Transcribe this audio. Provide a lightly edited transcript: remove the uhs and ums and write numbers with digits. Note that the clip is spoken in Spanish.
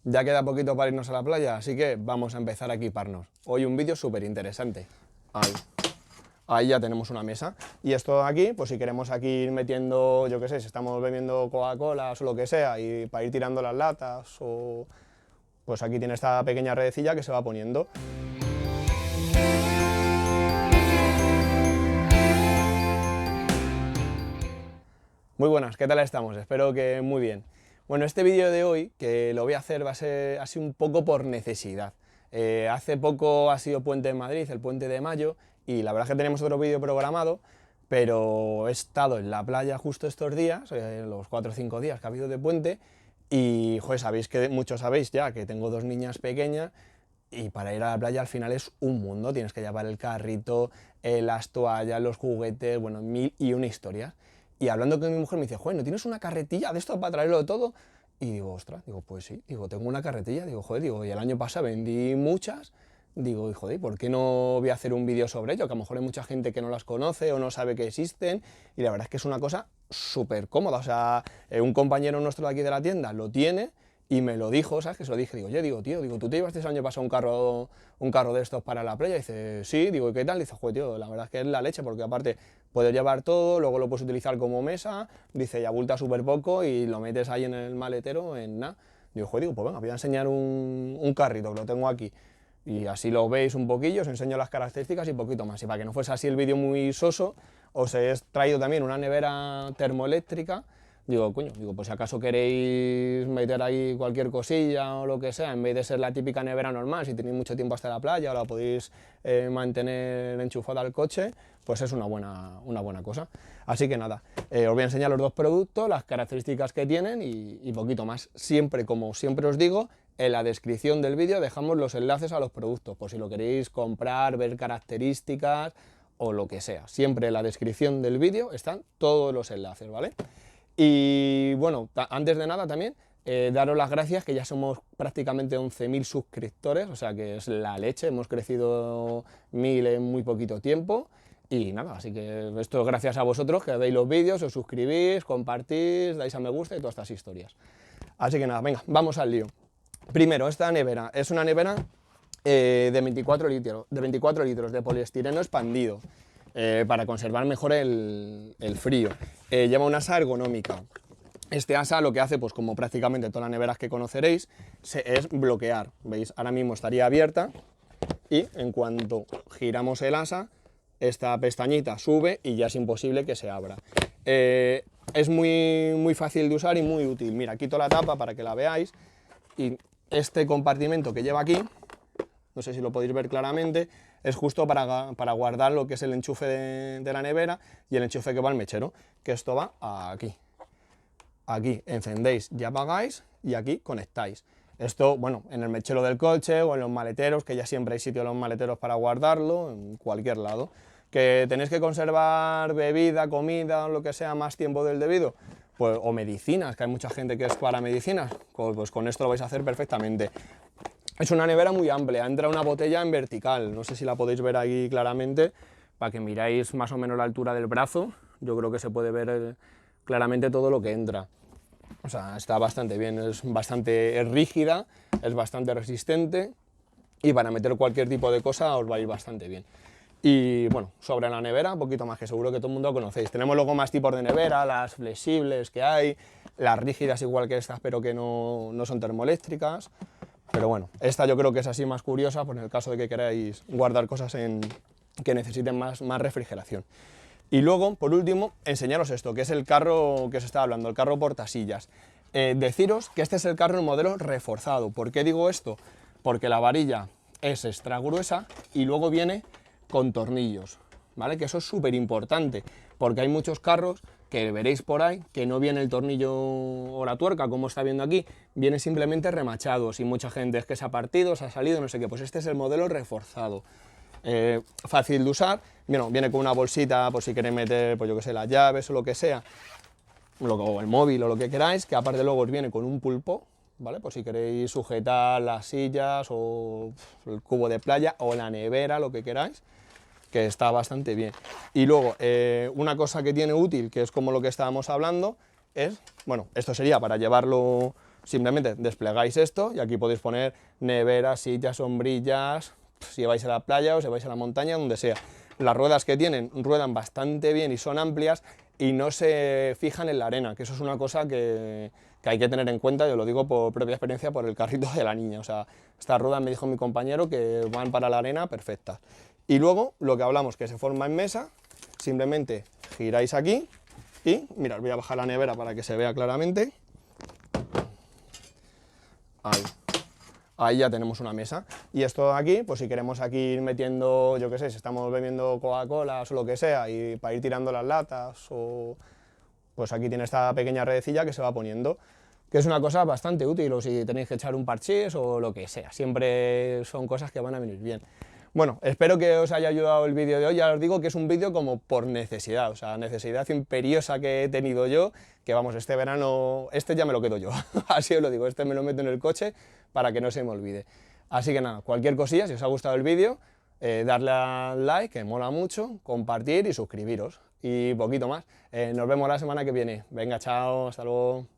Ya queda poquito para irnos a la playa, así que vamos a empezar a equiparnos. Hoy un vídeo súper interesante. Ahí ya tenemos una mesa. Y esto de aquí, pues si queremos aquí ir metiendo, yo qué sé, si estamos bebiendo Coca-Cola o lo que sea, y para ir tirando las latas, o pues aquí tiene esta pequeña redecilla que se va poniendo. Muy buenas, ¿qué tal estamos? Espero que muy bien. Bueno, este vídeo de hoy, que lo voy a hacer, va a ser así un poco por necesidad. Hace poco ha sido Puente en Madrid, el Puente de Mayo, y la verdad es que tenemos otro vídeo programado, pero he estado en la playa justo estos días, los 4 o 5 días que ha habido de puente, y joder, sabéis que muchos sabéis ya que tengo 2 niñas pequeñas, y para ir a la playa al final es un mundo, tienes que llevar el carrito, las toallas, los juguetes, bueno, mil y una historias. Y hablando con mi mujer me dice, joder, ¿no tienes una carretilla de esto para traerlo todo? Y digo, ostras, digo, pues sí, digo, tengo una carretilla, digo, joder, digo, y el año pasado vendí muchas, digo, y joder, ¿por qué no voy a hacer un vídeo sobre ello? Que a lo mejor hay mucha gente que no las conoce o no sabe que existen, y la verdad es que es una cosa súper cómoda, o sea, un compañero nuestro de aquí de la tienda lo tiene, y me lo dijo, ¿sabes? Que se lo dije, digo, yo digo, tío, digo, ¿tú te llevaste el año pasado un carro de estos para la playa? Y dice, sí, digo, ¿y qué tal? Dice, joder, tío, la verdad es que es la leche, porque aparte puedes llevar todo, luego lo puedes utilizar como mesa, dice, y abulta súper poco y lo metes ahí en el maletero en nada. Digo, joder, digo, pues venga, voy a enseñar un carrito que lo tengo aquí. Y así lo veis un poquillo, os enseño las características y poquito más. Y para que no fuese así el vídeo muy soso, os he traído también una nevera termoeléctrica. Digo, coño, digo, pues si acaso queréis meter ahí cualquier cosilla o lo que sea, en vez de ser la típica nevera normal, si tenéis mucho tiempo hasta la playa o la podéis mantener enchufada al coche, pues es una buena cosa. Así que nada, os voy a enseñar los dos productos, las características que tienen y poquito más. Siempre, como siempre os digo, en la descripción del vídeo dejamos los enlaces a los productos, por si lo queréis comprar, ver características o lo que sea. Siempre en la descripción del vídeo están todos los enlaces, ¿vale? Y bueno, antes de nada también, daros las gracias, que ya somos prácticamente 11.000 suscriptores, o sea que es la leche, hemos crecido 1000 en muy poquito tiempo. Y nada, así que esto es gracias a vosotros, que veis los vídeos, os suscribís, compartís, dais a me gusta y todas estas historias. Así que nada, venga, vamos al lío. Primero, esta nevera es una nevera de 24 litros de poliestireno expandido. Para conservar mejor el frío. Lleva una asa ergonómica. Este asa lo que hace, pues como prácticamente todas las neveras que conoceréis, es bloquear. ¿Veis? Ahora mismo estaría abierta y en cuanto giramos el asa, esta pestañita sube y ya es imposible que se abra. Es muy fácil de usar y muy útil. Mira, quito la tapa para que la veáis y este compartimento que lleva aquí, no sé si lo podéis ver claramente, es justo para guardar lo que es el enchufe de la nevera y el enchufe que va al mechero, que esto va aquí. Aquí encendéis y apagáis y aquí conectáis. Esto, bueno, en el mechero del coche o en los maleteros, que ya siempre hay sitio en los maleteros para guardarlo, en cualquier lado. Que tenéis que conservar bebida, comida, lo que sea, más tiempo del debido, pues, o medicinas, que hay mucha gente que es para medicinas, pues con esto lo vais a hacer perfectamente. Es una nevera muy amplia, entra una botella en vertical, no sé si la podéis ver ahí claramente, para que miráis más o menos la altura del brazo, yo creo que se puede ver claramente todo lo que entra. O sea, está bastante bien, es bastante rígida, es bastante resistente y para meter cualquier tipo de cosa os va a ir bastante bien. Y bueno, sobre la nevera, un poquito más, que seguro que todo el mundo conocéis. Tenemos luego más tipos de nevera, las flexibles que hay, las rígidas igual que estas, pero que no son termoeléctricas. Pero bueno, esta yo creo que es así más curiosa, por en el caso de que queráis guardar cosas que necesiten más refrigeración. Y luego, por último, enseñaros esto, que es el carro que os estaba hablando, el carro portasillas. Deciros que este es el carro en modelo reforzado. ¿Por qué digo esto? Porque la varilla es extra gruesa y luego viene con tornillos, ¿vale? Que eso es súper importante, porque hay muchos carros que veréis por ahí, que no viene el tornillo o la tuerca, como está viendo aquí, viene simplemente remachados y mucha gente es que se ha partido, se ha salido, no sé qué, pues este es el modelo reforzado. Fácil de usar, bueno, viene con una bolsita por si queréis meter, pues yo que sé, las llaves o lo que sea, o el móvil o lo que queráis, que aparte luego os viene con un pulpo, ¿vale? Por si queréis sujetar las sillas o el cubo de playa o la nevera, lo que queráis, que está bastante bien. Y luego, una cosa que tiene útil, que es como lo que estábamos hablando, es, bueno, esto sería para llevarlo simplemente desplegáis esto y aquí podéis poner neveras, sillas, sombrillas, si vais a la playa o si vais a la montaña, donde sea. Las ruedas que tienen ruedan bastante bien y son amplias y no se fijan en la arena, que eso es una cosa que hay que tener en cuenta, yo lo digo por propia experiencia, por el carrito de la niña. O sea, estas ruedas, me dijo mi compañero, que van para la arena perfectas. Y luego, lo que hablamos, que se forma en mesa, simplemente giráis aquí y, mirad, voy a bajar la nevera para que se vea claramente. Ahí. Ahí ya tenemos una mesa. Y esto de aquí, pues si queremos aquí ir metiendo, yo qué sé, si estamos bebiendo Coca-Cola o lo que sea, y para ir tirando las latas, o pues aquí tiene esta pequeña redecilla que se va poniendo, que es una cosa bastante útil, o si tenéis que echar un parchís o lo que sea, siempre son cosas que van a venir bien. Bueno, espero que os haya ayudado el vídeo de hoy. Ya os digo que es un vídeo como por necesidad, o sea, necesidad imperiosa que he tenido yo, que vamos, este verano, este ya me lo quedo yo, así os lo digo, este me lo meto en el coche para que no se me olvide. Así que nada, cualquier cosilla, si os ha gustado el vídeo, darle al like, que mola mucho, compartir y suscribiros, y poquito más. Nos vemos la semana que viene. Venga, chao, hasta luego.